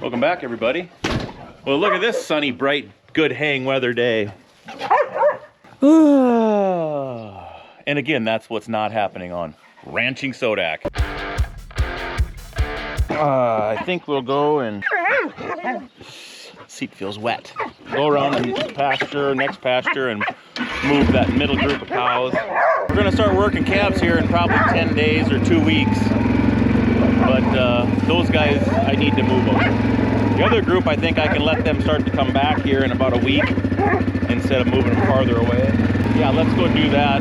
Welcome back, everybody. Well, look at this sunny, bright, good hang weather day. And again, that's what's not happening on Ranching Sodak. I think we'll go and seat feels wet. Go around the pasture, next pasture, and move that middle group of cows. We're gonna start working calves here in probably 10 days or 2 weeks. But those guys, I need to move them. The other group, I think I can let them start to come back here in about a week instead of moving them farther away. Yeah, let's go do that.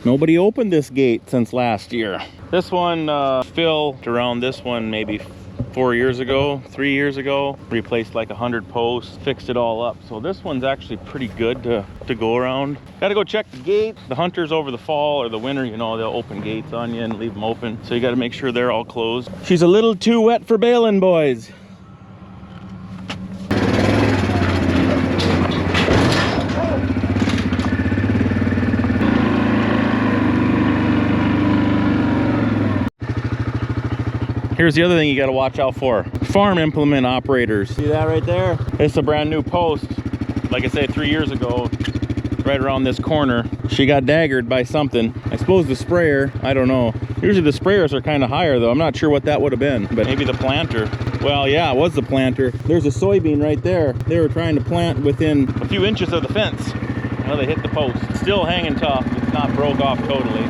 Nobody opened this gate since last year. This one, Phil, around this one maybe 4 years ago, 3 years ago, replaced like 100 posts, fixed it all up. So this one's actually pretty good to go around. Gotta go check the gate. The hunters over the fall or the winter, you know, they'll open gates on you and leave them open. So you gotta make sure they're all closed. She's a little too wet for baling, boys. Here's the other thing you got to watch out for. Farm implement operators. See that right there? It's a brand new post. Like I said, 3 years ago, right around this corner, she got daggered by something. I suppose the sprayer, I don't know. Usually the sprayers are kind of higher though. I'm not sure what that would have been, but maybe the planter. Well, yeah, it was the planter. There's a soybean right there. They were trying to plant within a few inches of the fence. Well, they hit the post. Still hanging tough. It's not broke off totally.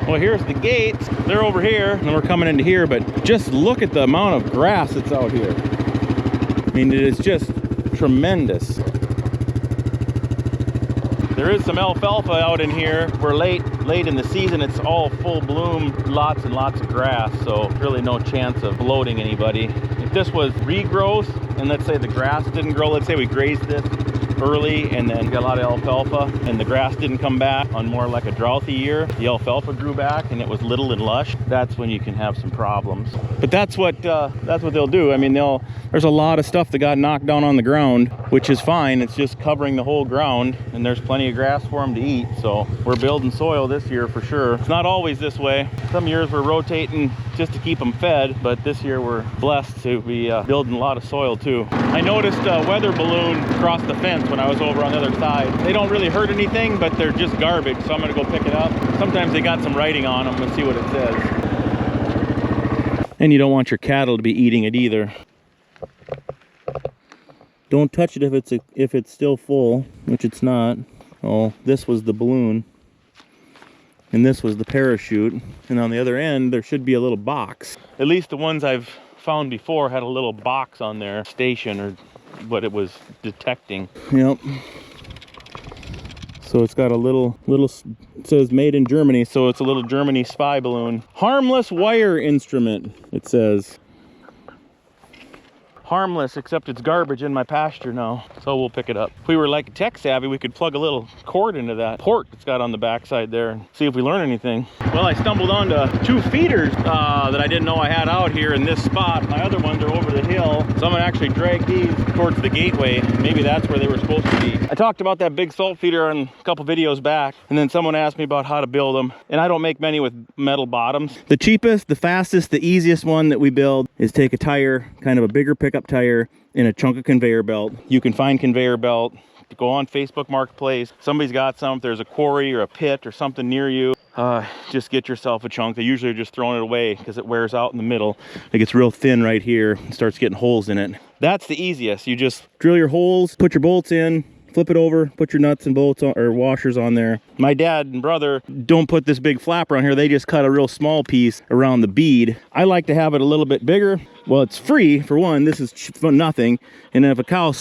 Well, here's the gates. They're over here, and we're coming into here, but just look at the amount of grass that's out here. I mean, it is just tremendous. There is some alfalfa out in here. We're late in the season. It's all full bloom, lots and lots of grass, so really no chance of bloating anybody. If this was regrowth, and let's say the grass didn't grow, let's say we grazed this early and then got a lot of alfalfa and the grass didn't come back on more like a drouthy year, the alfalfa grew back and it was little and lush, that's when you can have some problems. But that's what they'll do. I mean, there's a lot of stuff that got knocked down on the ground, which is fine. It's just covering the whole ground and there's plenty of grass for them to eat. So we're building soil this year for sure. It's not always this way. Some years we're rotating just to keep them fed, but this year we're blessed to be building a lot of soil too. I noticed a weather balloon across the fence when I was over on the other side. They don't really hurt anything, but they're just garbage, so I'm gonna go pick it up. Sometimes they got some writing on them. Let's see what it says. And you don't want your cattle to be eating it either. Don't touch it if it's still full, which it's not. Oh, this was the balloon. And this was the parachute. And on the other end, there should be a little box. At least the ones I've found before had a little box on their station or what it was detecting. Yep. So it's got a little, it says made in Germany. So it's a little Germany spy balloon. Harmless wire instrument, it says. Harmless, except it's garbage in my pasture now, so we'll pick it up. If we were like tech savvy, we could plug a little cord into that port it's got on the backside there and see if we learn anything. Well, I stumbled onto 2 feeders that I didn't know I had out here in this spot. My other ones are over the hill, so I'm gonna actually drag these towards the gateway. Maybe that's where they were supposed to be. I talked about that big salt feeder on a couple videos back, and then someone asked me about how to build them, and I don't make many with metal bottoms. The cheapest, the fastest, the easiest one that we build is take a tire, kind of a bigger pickup tire, in a chunk of conveyor belt. You can find conveyor belt, go on Facebook Marketplace. Somebody's got some. If there's a quarry or a pit or something near you, just get yourself a chunk. They usually are just throwing it away because it wears out in the middle. It gets real thin right here and starts getting holes in it. That's the easiest. You just drill your holes, put your bolts in, flip it over, put your nuts and bolts on, or washers on there. My dad and brother don't put this big flapper on here. They just cut a real small piece around the bead. I like to have it a little bit bigger. Well, it's free for one. This is for nothing. And then if a cow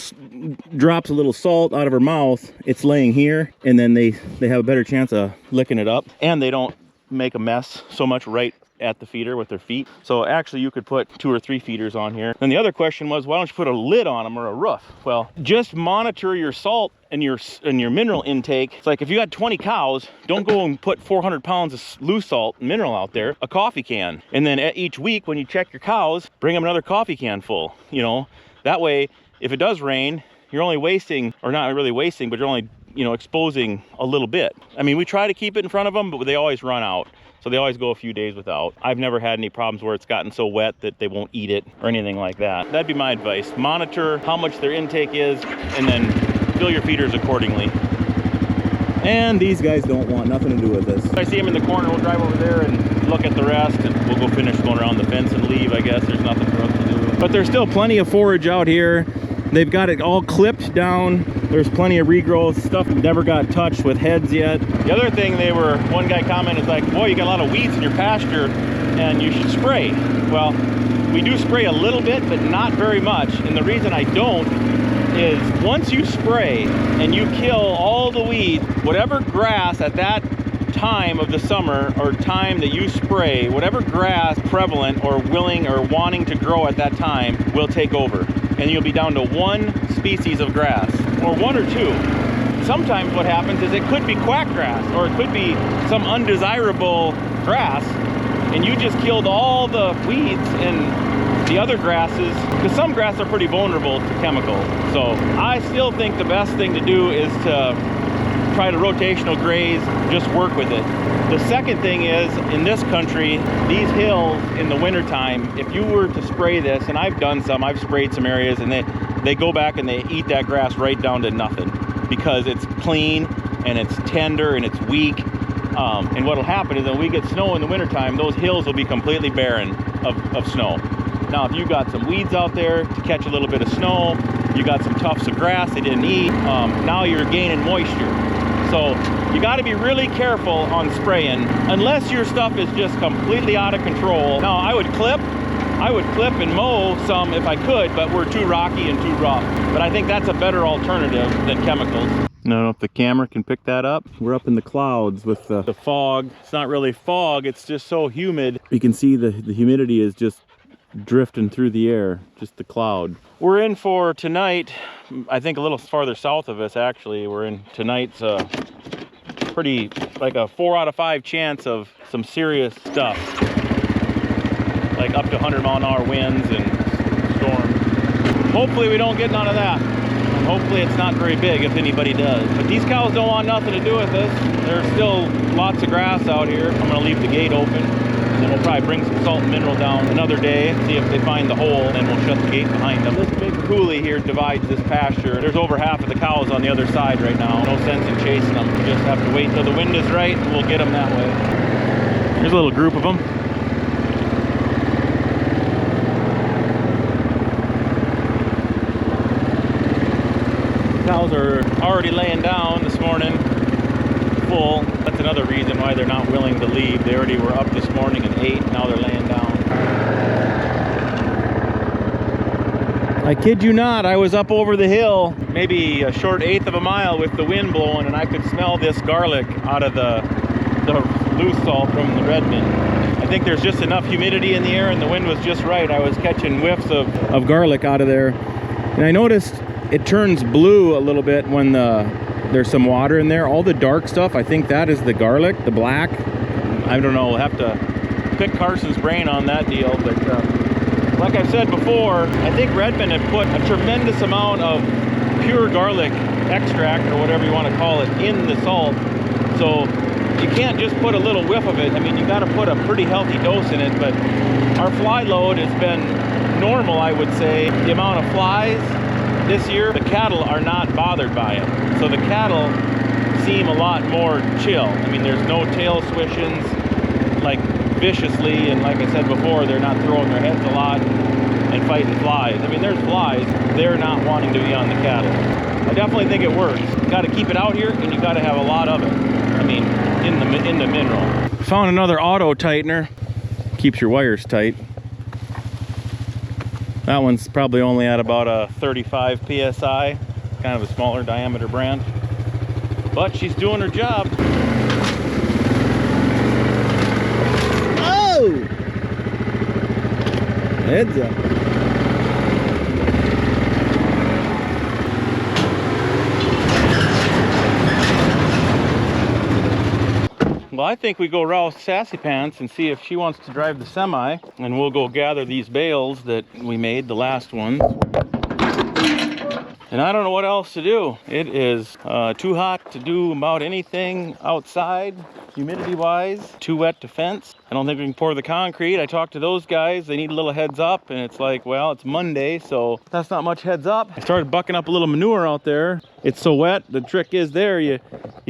drops a little salt out of her mouth, it's laying here, and then they have a better chance of licking it up, and they don't make a mess so much right at the feeder with their feet. So actually you could put 2 or 3 feeders on here. And the other question was, why don't you put a lid on them or a roof? Well, just monitor your salt and your mineral intake. It's like if you got 20 cows, don't go and put 400 pounds of loose salt and mineral out there, a coffee can. And then each week when you check your cows, bring them another coffee can full, you know. That way, if it does rain you're only wasting, or not really wasting, but you're only, you know, exposing a little bit. I mean, we try to keep it in front of them, but they always run out. So they always go a few days without. I've never had any problems where it's gotten so wet that they won't eat it or anything like that. That'd be my advice. Monitor how much their intake is and then fill your feeders accordingly. And these guys don't want nothing to do with this. If I see them in the corner, we'll drive over there and look at the rest, and we'll go finish going around the fence and leave, I guess. There's nothing for us to do. But there's still plenty of forage out here. They've got it all clipped down. There's plenty of regrowth. Stuff never got touched with heads yet. The other thing one guy commented is like, boy, you got a lot of weeds in your pasture and you should spray. Well, we do spray a little bit, but not very much. And the reason I don't is once you spray and you kill all the weeds, whatever grass at that time of the summer or time that you spray, whatever grass prevalent or willing or wanting to grow at that time will take over. And you'll be down to one species of grass, or one or two. Sometimes what happens is it could be quack grass, or it could be some undesirable grass, and you just killed all the weeds and the other grasses, because some grass are pretty vulnerable to chemicals. So I still think the best thing to do is to try to rotational graze, just work with it. The second thing is, in this country, these hills in the wintertime, if you were to spray this, and I've done some, I've sprayed some areas, and they go back and they eat that grass right down to nothing because it's clean and it's tender and it's weak. And what'll happen is when we get snow in the wintertime, those hills will be completely barren of snow. Now, if you got some weeds out there to catch a little bit of snow, you got some tufts of grass they didn't eat, now you're gaining moisture. So you got to be really careful on spraying unless your stuff is just completely out of control. Now, I would clip and mow some if I could, but we're too rocky and too rough. But I think that's a better alternative than chemicals. I don't know if the camera can pick that up. We're up in the clouds with the fog. It's not really fog, it's just so humid. You can see the humidity is just drifting through the air, just the cloud. We're in for tonight, I think a little farther south of us actually. We're in tonight's pretty, like a 4 out of 5 chance of some serious stuff. Like up to 100-mile-an-hour winds and storms. Hopefully we don't get none of that. And hopefully it's not very big if anybody does. But these cows don't want nothing to do with this. There's still lots of grass out here. I'm gonna leave the gate open. And then we'll probably bring some salt and mineral down another day, see if they find the hole, and then we'll shut the gate behind them. This big coulee here divides this pasture. There's over half of the cows on the other side right now. No sense in chasing them. We just have to wait till the wind is right and we'll get them that way. Here's a little group of them. Cows are already laying down this morning, full. That's another reason why they're not willing to leave. They already were up this morning and ate, now they're laying down. I kid you not, I was up over the hill, maybe a short 1/8 of a mile with the wind blowing, and I could smell this garlic out of the loose salt from the Redmond. I think there's just enough humidity in the air and the wind was just right. I was catching whiffs of garlic out of there. And I noticed it turns blue a little bit when there's some water in there. All the dark stuff, I think that is the garlic, the black. I don't know, we'll have to pick Carson's brain on that deal. But like I've said before, I think Redmond had put a tremendous amount of pure garlic extract, or whatever you want to call it, in the salt. So you can't just put a little whiff of it. I mean, you got to put a pretty healthy dose in it. But our fly load has been normal, I would say. The amount of flies this year, the cattle are not bothered by it. So the cattle seem a lot more chill. I mean, there's no tail swishings like viciously, and like I said before, they're not throwing their heads a lot and fighting flies. I mean, there's flies, they're not wanting to be on the cattle. I definitely think it works. You got to keep it out here, and you got to have a lot of it. I mean, in the mineral. Found another auto tightener. Keeps your wires tight. That one's probably only at about a 35 psi, kind of a smaller diameter branch, but she's doing her job. Oh! Heads up. Well, I think we go rouse Sassy Pants and see if she wants to drive the semi, and we'll go gather these bales that we made, the last ones. And I don't know what else to do. It is too hot to do about anything outside, humidity wise, too wet to fence. I don't think we can pour the concrete. I talked to those guys, they need a little heads up, and it's like, well, it's Monday, so that's not much heads up. I started bucking up a little manure out there. It's so wet, the trick is there, you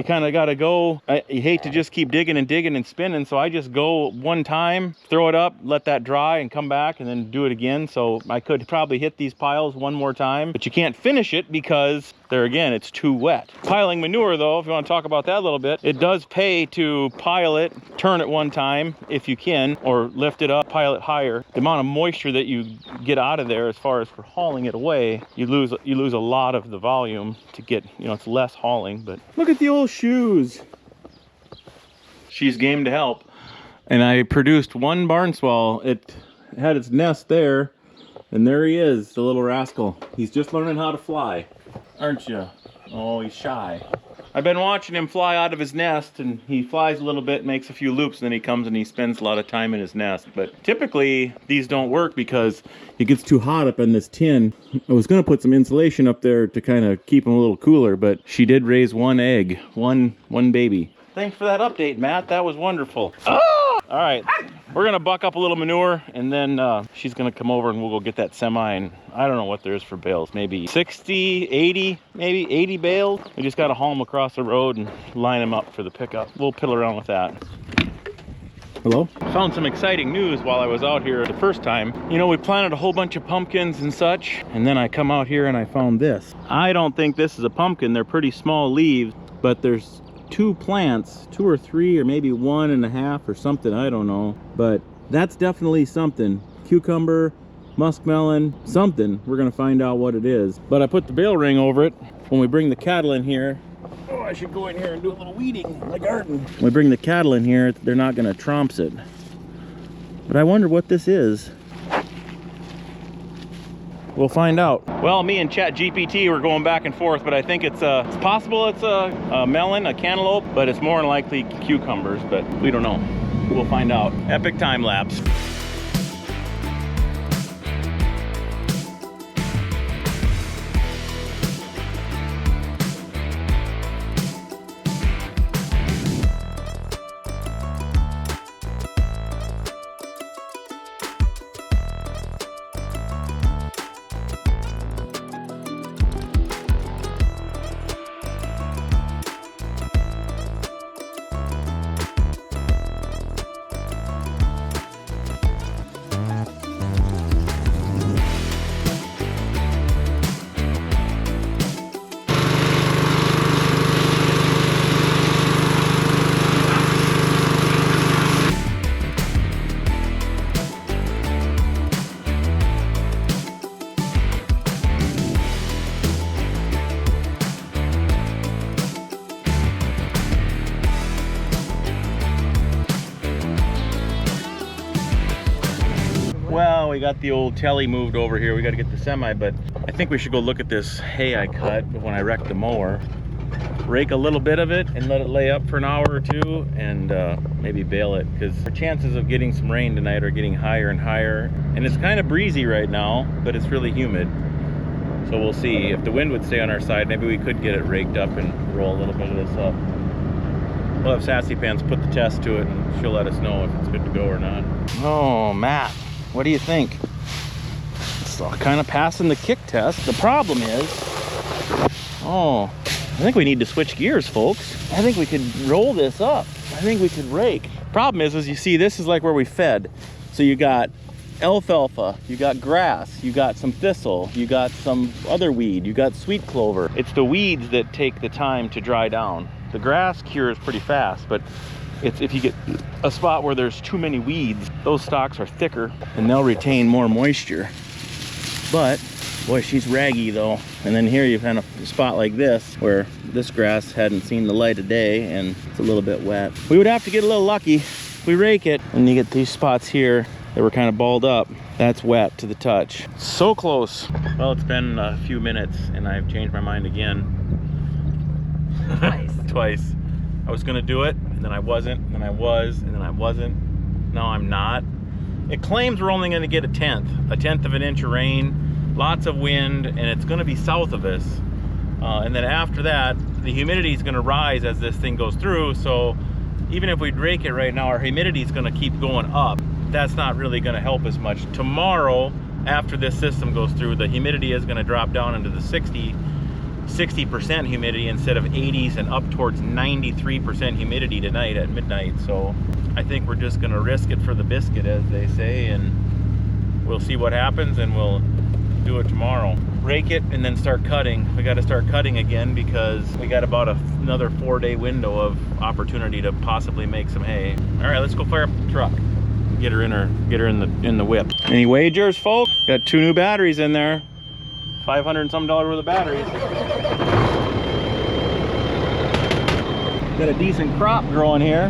kind of got to go. You hate to just keep digging and digging and spinning, so I just go one time, throw it up, let that dry, and come back and then do it again. So I could probably hit these piles one more time, but you can't finish it because there again, it's too wet. Piling manure though, if you want to talk about that a little bit, it does pay to pile it, turn it one time if you can, or lift it up, pile it higher. The amount of moisture that you get out of there as far as for hauling it away, you lose a lot of the volume to get, you know, it's less hauling. But look at the old shoes. She's game to help. And I produced one barn swallow. It had its nest there, and there he is, the little rascal. He's just learning how to fly, aren't you? Oh, he's shy. I've been watching him fly out of his nest, and he flies a little bit, makes a few loops, and then he comes and he spends a lot of time in his nest. But typically these don't work because it gets too hot up in this tin. I was going to put some insulation up there to kind of keep him a little cooler, but she did raise one egg, one baby. Thanks for that update, Matt. That was wonderful. Oh! All right, we're gonna buck up a little manure, and then she's gonna come over and we'll go get that semi, and I don't know what there is for bales, maybe 60, 80, maybe 80 bales. We just gotta haul them across the road and line them up for the pickup. We'll piddle around with that. Hello? Found some exciting news while I was out here the first time. You know, we planted a whole bunch of pumpkins and such, and then I come out here and I found this. I don't think this is a pumpkin. They're pretty small leaves, but there's two plants, 2 or 3, or maybe 1.5 or something, I don't know, but that's definitely something. Cucumber, muskmelon, something. We're gonna find out what it is. But I put the bale ring over it. When we bring the cattle in here, oh, I should go in here and do a little weeding in the garden. When we bring the cattle in here, they're not gonna tromps it. But I wonder what this is. We'll find out. Well, me and ChatGPT were going back and forth, but I think it's possible it's a melon, a cantaloupe, but it's more than likely cucumbers, but we don't know. We'll find out. Epic time lapse. Well, we got the old telly moved over here. We got to get the semi, but I think we should go look at this hay I cut when I wrecked the mower. Rake a little bit of it and let it lay up for an hour or two, and maybe bale it, because our chances of getting some rain tonight are getting higher and higher. And it's kind of breezy right now, but it's really humid. So we'll see. If the wind would stay on our side, maybe we could get it raked up and roll a little bit of this up. We'll have Sassy Pants put the test to it, and she'll let us know if it's good to go or not. Oh, Matt, what do you think? It's kind of passing the kick test. The problem is, I think we need to switch gears, folks. I think we could roll this up. I think we could rake. Problem is you see, this is like where we fed. So you got alfalfa, you got grass, you got some thistle, you got some other weed, you got sweet clover. It's the weeds that take the time to dry down. The grass cures pretty fast, but it's if you get a spot where there's too many weeds, those stalks are thicker and they'll retain more moisture. But boy, she's raggy though. And then here you have a spot like this where this grass hadn't seen the light of day and it's a little bit wet. We would have to get a little lucky if we rake it. And you get these spots here that were kind of balled up. That's wet to the touch. So close. Well, it's been a few minutes and I've changed my mind again. Twice. I was gonna do it, and then I wasn't, and then I was, and then I wasn't. Now I'm not. It claims we're only gonna get a tenth of an inch of rain lots of wind, and it's going to be south of us. And then after that, the humidity is going to rise as this thing goes through. So even if we rake it right now, our humidity is going to keep going up. That's not really going to help as much. Tomorrow, after this system goes through, the humidity is going to drop down into the 60% humidity instead of 80s, and up towards 93% humidity tonight at midnight. So I think we're just going to risk it for the biscuit, as they say, and we'll see what happens, and we'll do it tomorrow. Rake it and then start cutting. We got to start cutting again because we got about another 4-day window of opportunity to possibly make some hay. All right, let's go fire up the truck. Get her in the whip. Any wagers, folks? Got 2 new batteries in there. $500 and some worth of batteries. Got a decent crop growing here.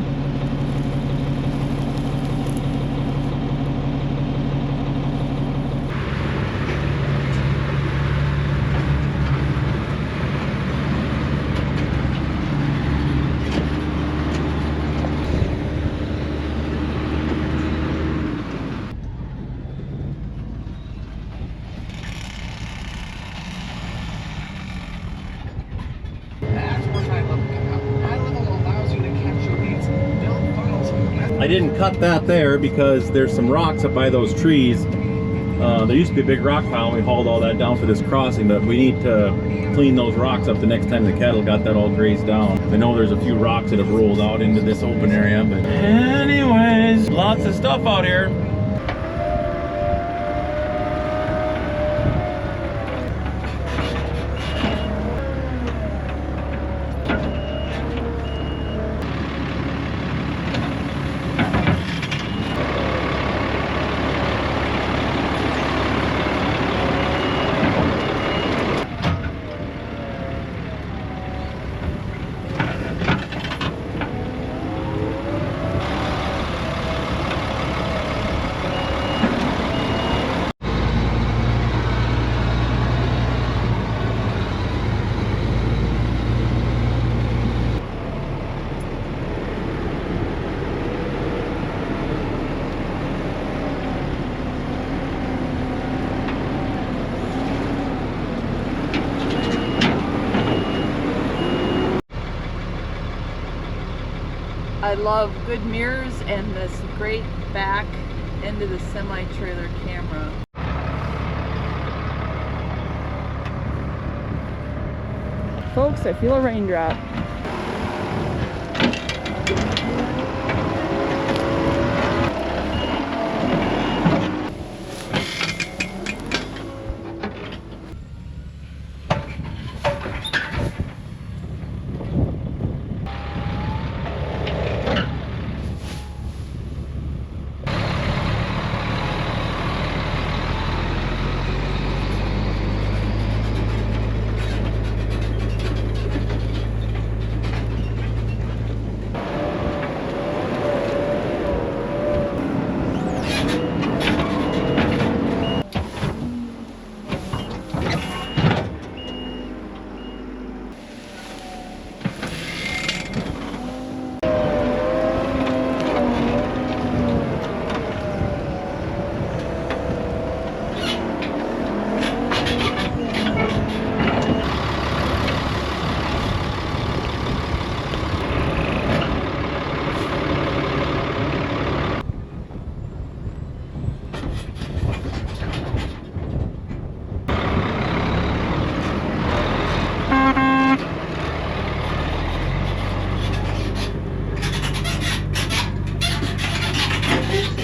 I didn't cut that there because there's some rocks up by those trees. There used to be a big rock pile and we hauled all that down for this crossing, but we need to clean those rocks up the next time the cattle got that all grazed down. I know there's a few rocks that have rolled out into this open area, but anyways, lots of stuff out here. I love good mirrors and this great back into the semi-trailer camera. Folks, I feel a raindrop.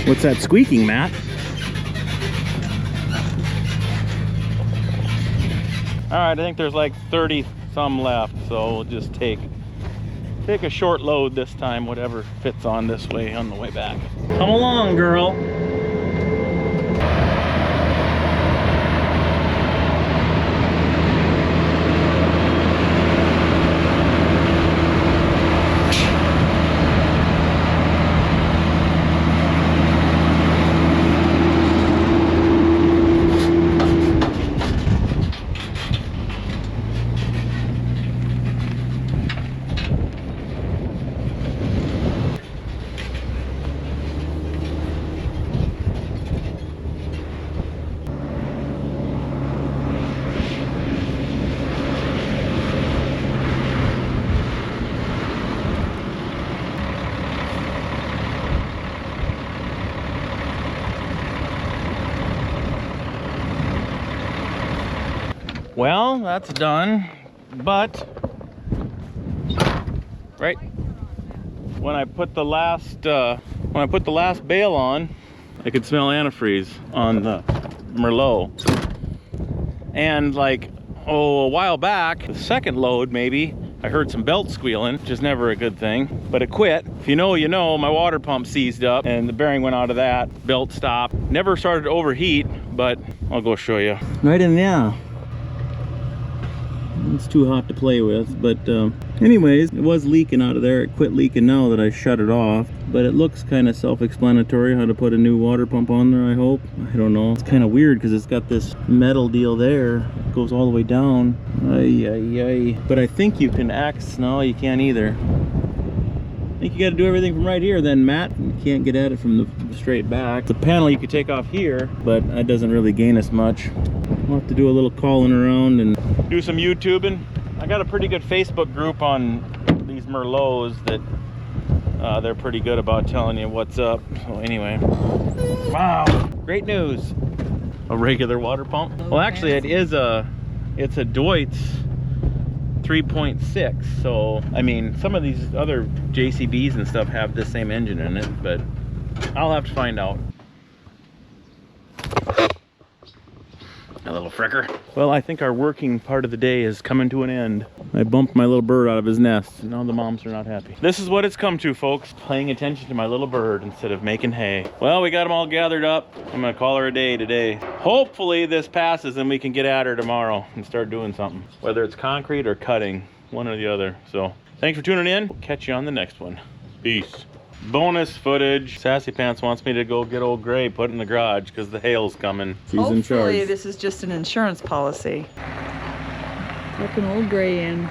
What's that squeaking, Matt? All right, I think there's like 30 some left, so we'll just take a short load this time, whatever fits on this way on the way back. Come along, girl. Well, that's done, but right when I put the last bale on, I could smell antifreeze on the Merlot. And like, a while back, the second load maybe, I heard some belt squealing, which is never a good thing, but it quit. If you know, you know. My water pump seized up and the bearing went out of that, belt stopped. Never started to overheat, but I'll go show you. Right in there. It's too hot to play with, but anyways, it was leaking out of there. It quit leaking now that I shut it off, but it looks kind of self-explanatory how to put a new water pump on there, I hope. I don't know. It's kind of weird because it's got this metal deal there. It goes all the way down. Ay, ay, ay. But I think you can no, you can't either. I think you got to do everything from right here then, Matt. You can't get at it from the straight back. The panel you could take off here, but that doesn't really gain us much. We'll have to do a little calling around and do some YouTubing. I got a pretty good Facebook group on these Merlots that they're pretty good about telling you what's up. So anyway, wow, great news. A regular water pump. Well, actually it's a Deutz 3.6. So I mean, some of these other JCBs and stuff have this same engine in it, but I'll have to find out. A little fricker. Well, I think our working part of the day is coming to an end. I bumped my little bird out of his nest, and now the moms are not happy. This is what it's come to, folks. Paying attention to my little bird instead of making hay. Well, we got them all gathered up. I'm gonna call her a day today. Hopefully this passes and we can get at her tomorrow and start doing something. Whether it's concrete or cutting, one or the other. So, thanks for tuning in. We'll catch you on the next one. Peace. Bonus footage. Sassy Pants wants me to go get old Gray put in the garage because the hail's coming. She's in charge. Hopefully this is just an insurance policy. Tucking old Gray in.